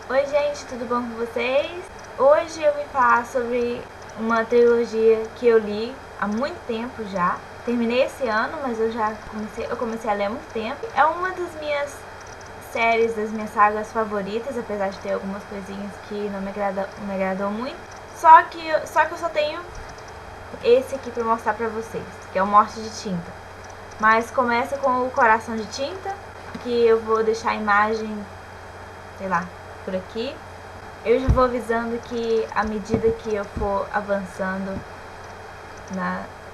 Oi gente, tudo bom com vocês? Hoje eu vim falar sobre uma trilogia que eu li há muito tempo já. Terminei esse ano, mas eu comecei a ler há muito tempo. É uma das minhas séries, das minhas sagas favoritas, apesar de ter algumas coisinhas que não me agradou muito. Só que eu só tenho esse aqui pra mostrar pra vocês, que é o Morte de Tinta. Mas começa com o Coração de Tinta, que eu vou deixar a imagem, sei lá, por aqui. Eu já vou avisando que à medida que eu for avançando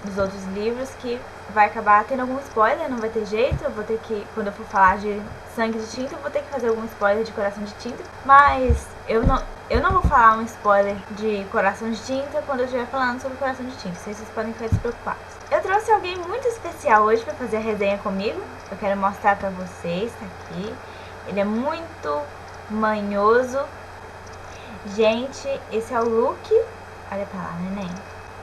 nos outros livros, que vai acabar tendo algum spoiler, não vai ter jeito. Eu vou ter que, quando eu for falar de Sangue de Tinta, eu vou ter que fazer algum spoiler de Coração de Tinta. Mas eu não vou falar um spoiler de Coração de Tinta quando eu estiver falando sobre Coração de Tinta. Vocês podem ficar despreocupados. Eu trouxe alguém muito especial hoje para fazer a resenha comigo. Eu quero mostrar para vocês, tá aqui. Ele é muito manhoso. Gente, esse é o Luke. Olha pra lá, neném.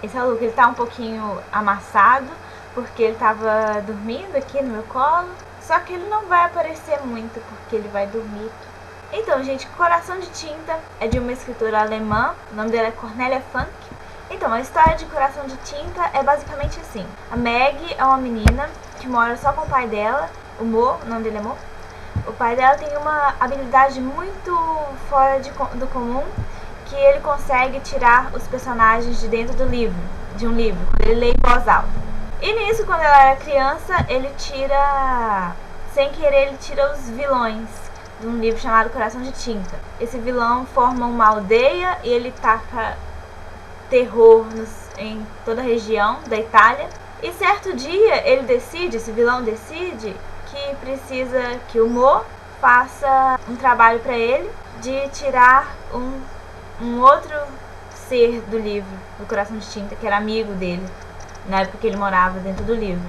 Esse é o Luke, ele tá um pouquinho amassado, porque ele tava dormindo aqui no meu colo. Só que ele não vai aparecer muito, porque ele vai dormir. Então, gente, Coração de Tinta é de uma escritora alemã. O nome dela é Cornelia Funke. Então, a história de Coração de Tinta é basicamente assim. A Meg é uma menina que mora só com o pai dela, o Mo, o nome dele é Mo. O pai dela tem uma habilidade muito fora do comum, que ele consegue tirar os personagens de dentro de um livro, quando ele lê em voz alta. E nisso, quando ela era criança, sem querer, ele tira os vilões de um livro chamado Coração de Tinta. Esse vilão forma uma aldeia e ele taca terror em toda a região da Itália. E certo dia, esse vilão decide que precisa que o Mo faça um trabalho para ele de tirar um outro ser do livro, do Coração de Tinta, que era amigo dele, na época que ele morava dentro do livro.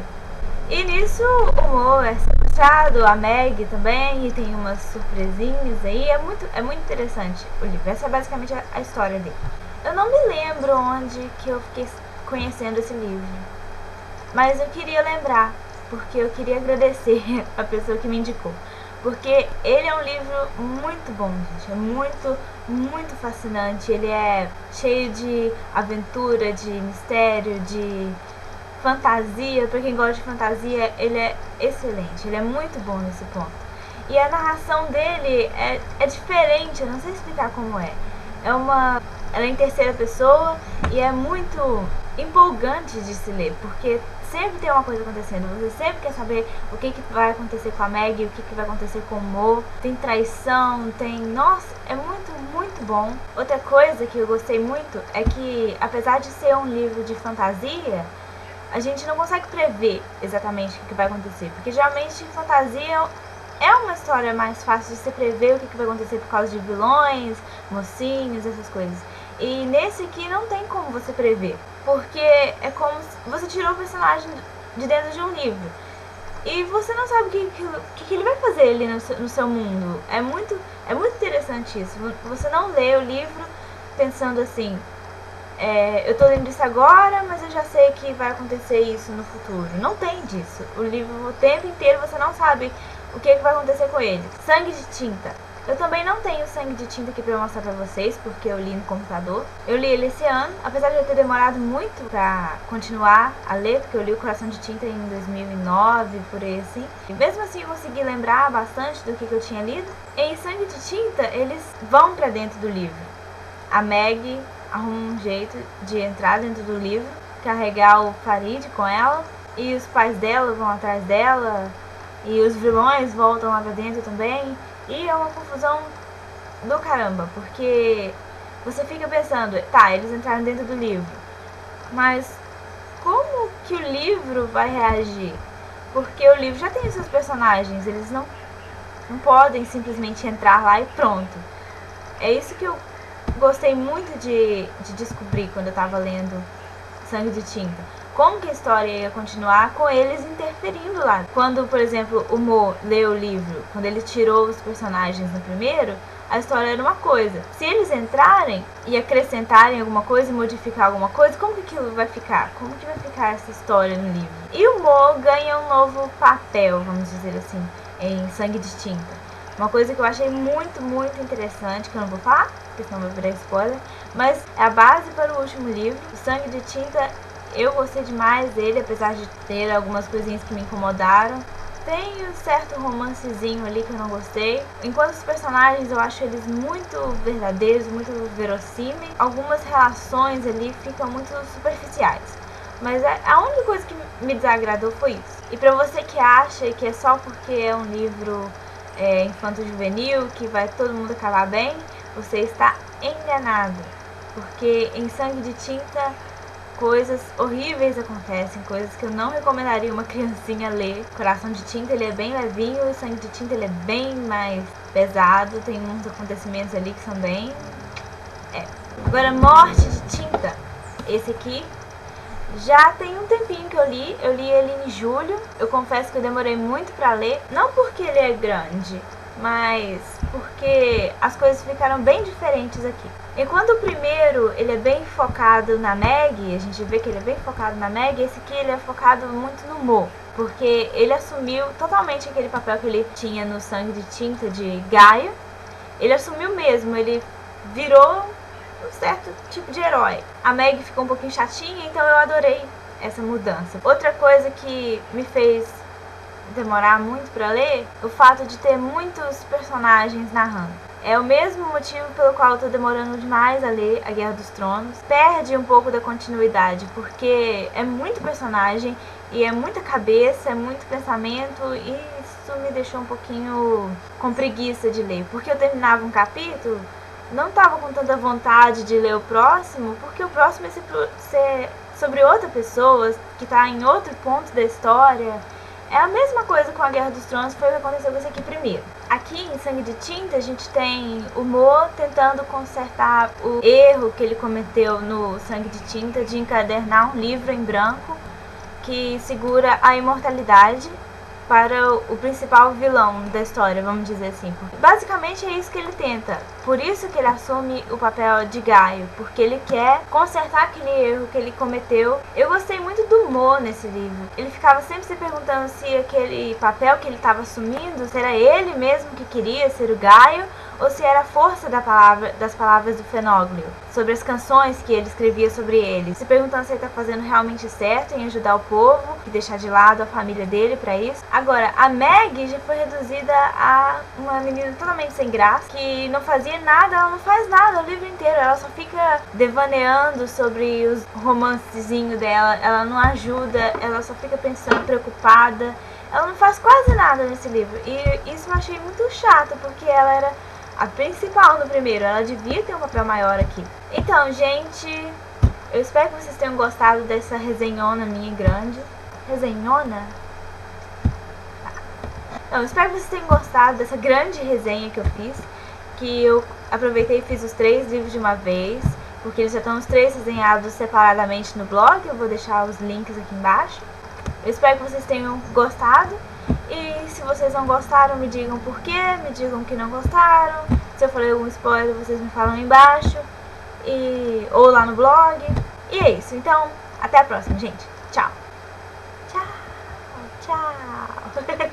E nisso o Mo é sequestrado, a Meg também, e tem umas surpresinhas aí. É muito interessante o livro. Essa é basicamente a história dele. Eu não me lembro onde que eu fiquei conhecendo esse livro, mas eu queria lembrar, porque eu queria agradecer a pessoa que me indicou. Porque ele é um livro muito bom, gente. É muito fascinante. Ele é cheio de aventura, de mistério, de fantasia. Pra quem gosta de fantasia, ele é excelente. Ele é muito bom nesse ponto. E a narração dele é diferente, eu não sei explicar como é. Ela é em terceira pessoa e é muito empolgante de se ler, porque sempre tem uma coisa acontecendo, você sempre quer saber o que vai acontecer com a Meg, o que vai acontecer com o Mo, tem traição, nossa, é muito bom. Outra coisa que eu gostei muito é que, apesar de ser um livro de fantasia, a gente não consegue prever exatamente o que vai acontecer, porque geralmente fantasia é uma história mais fácil de se prever o que vai acontecer por causa de vilões, mocinhos, essas coisas. E nesse aqui não tem como você prever, porque é como se você tirou o personagem de dentro de um livro e você não sabe o que ele vai fazer ali no seu mundo. É muito interessante isso. Você não lê o livro pensando assim, eu tô lendo isso agora, mas eu já sei que vai acontecer isso no futuro. Não tem disso. O livro, o tempo inteiro, você não sabe o que vai acontecer com ele. Sangue de Tinta. Eu também não tenho Sangue de Tinta aqui pra mostrar pra vocês, porque eu li no computador. Eu li ele esse ano, apesar de eu ter demorado muito pra continuar a ler, porque eu li o Coração de Tinta em 2009, por aí assim. E mesmo assim eu consegui lembrar bastante do que eu tinha lido. Em Sangue de Tinta, eles vão pra dentro do livro. A Meg arruma um jeito de entrar dentro do livro, carregar o Farid com ela, e os pais dela vão atrás dela, e os vilões voltam lá pra dentro também. E é uma confusão do caramba, porque você fica pensando, tá, eles entraram dentro do livro, mas como que o livro vai reagir? Porque o livro já tem os seus personagens, eles não podem simplesmente entrar lá e pronto. É isso que eu gostei muito de descobrir quando eu tava lendo Sangue de Tinta. Como que a história ia continuar com eles interferindo lá. Quando, por exemplo, o Mo leu o livro, quando ele tirou os personagens no primeiro, a história era uma coisa. Se eles entrarem e acrescentarem alguma coisa e modificar alguma coisa, como que aquilo vai ficar? Como que vai ficar essa história no livro? E o Mo ganha um novo papel, vamos dizer assim, em Sangue de Tinta. Uma coisa que eu achei muito, muito interessante, que eu não vou falar, porque senão vai virar spoiler, mas é a base para o último livro, O Sangue de Tinta. Eu gostei demais dele, apesar de ter algumas coisinhas que me incomodaram. Tem um certo romancezinho ali que eu não gostei. Enquanto os personagens eu acho eles muito verdadeiros, muito verossímeis. Algumas relações ali ficam muito superficiais. Mas a única coisa que me desagradou foi isso. E pra você que acha que é só porque é um livro infanto-juvenil, que vai todo mundo acabar bem, você está enganado. Porque em Sangue de Tinta coisas horríveis acontecem, coisas que eu não recomendaria uma criancinha ler. Coração de Tinta ele é bem levinho, e Sangue de Tinta ele é bem mais pesado, tem uns acontecimentos ali que são bem... Agora, Morte de Tinta, esse aqui já tem um tempinho que eu li ele em julho. Eu confesso que eu demorei muito pra ler, não porque ele é grande, mas porque as coisas ficaram bem diferentes aqui. Enquanto o primeiro ele é bem focado na Meg, a gente vê que ele é bem focado na Meg, esse aqui ele é focado muito no Mo, porque ele assumiu totalmente aquele papel que ele tinha no Sangue de Tinta de Gaio. Ele assumiu mesmo, ele virou um certo tipo de herói. A Meg ficou um pouquinho chatinha, então eu adorei essa mudança. Outra coisa que me fez demorar muito pra ler, o fato de ter muitos personagens narrando. É o mesmo motivo pelo qual eu tô demorando demais a ler A Guerra dos Tronos. Perde um pouco da continuidade, porque é muito personagem e é muita cabeça, é muito pensamento, e isso me deixou um pouquinho com preguiça de ler. Porque eu terminava um capítulo, não tava com tanta vontade de ler o próximo, porque o próximo é sobre outra pessoa, que tá em outro ponto da história. É a mesma coisa com A Guerra dos Tronos, foi o que aconteceu com esse aqui primeiro. Aqui em Sangue de Tinta a gente tem o Mo tentando consertar o erro que ele cometeu no Sangue de Tinta de encadernar um livro em branco que segura a imortalidade para o principal vilão da história, vamos dizer assim. Basicamente é isso que ele tenta. Por isso que ele assume o papel de Gaio, porque ele quer consertar aquele erro que ele cometeu. Eu gostei muito do Mo nesse livro. Ele ficava sempre se perguntando se aquele papel que ele estava assumindo, se era ele mesmo que queria ser o Gaio, ou se era a força das palavras do Fenóglio, sobre as canções que ele escrevia sobre ele. Se perguntando se ele está fazendo realmente certo em ajudar o povo, e deixar de lado a família dele para isso. Agora, a Meg já foi reduzida a uma menina totalmente sem graça, que não fazia nada, ela não faz nada o livro inteiro, ela só fica devaneando sobre os romancezinhos dela, ela não ajuda, ela só fica pensando, preocupada, ela não faz quase nada nesse livro. E isso eu achei muito chato, porque ela era a principal no primeiro, ela devia ter um papel maior aqui. Então, gente, eu espero que vocês tenham gostado dessa resenhona minha grande. Resenhona? Tá. Não, eu espero que vocês tenham gostado dessa grande resenha que eu fiz, que eu aproveitei e fiz os 3 livros de uma vez, porque eles já estão os 3 resenhados separadamente no blog. Eu vou deixar os links aqui embaixo. Eu espero que vocês tenham gostado. E se vocês não gostaram, me digam por quê, me digam que não gostaram. Se eu falei algum spoiler, vocês me falam aí embaixo. Ou lá no blog. E é isso. Então, até a próxima, gente. Tchau. Tchau. Tchau.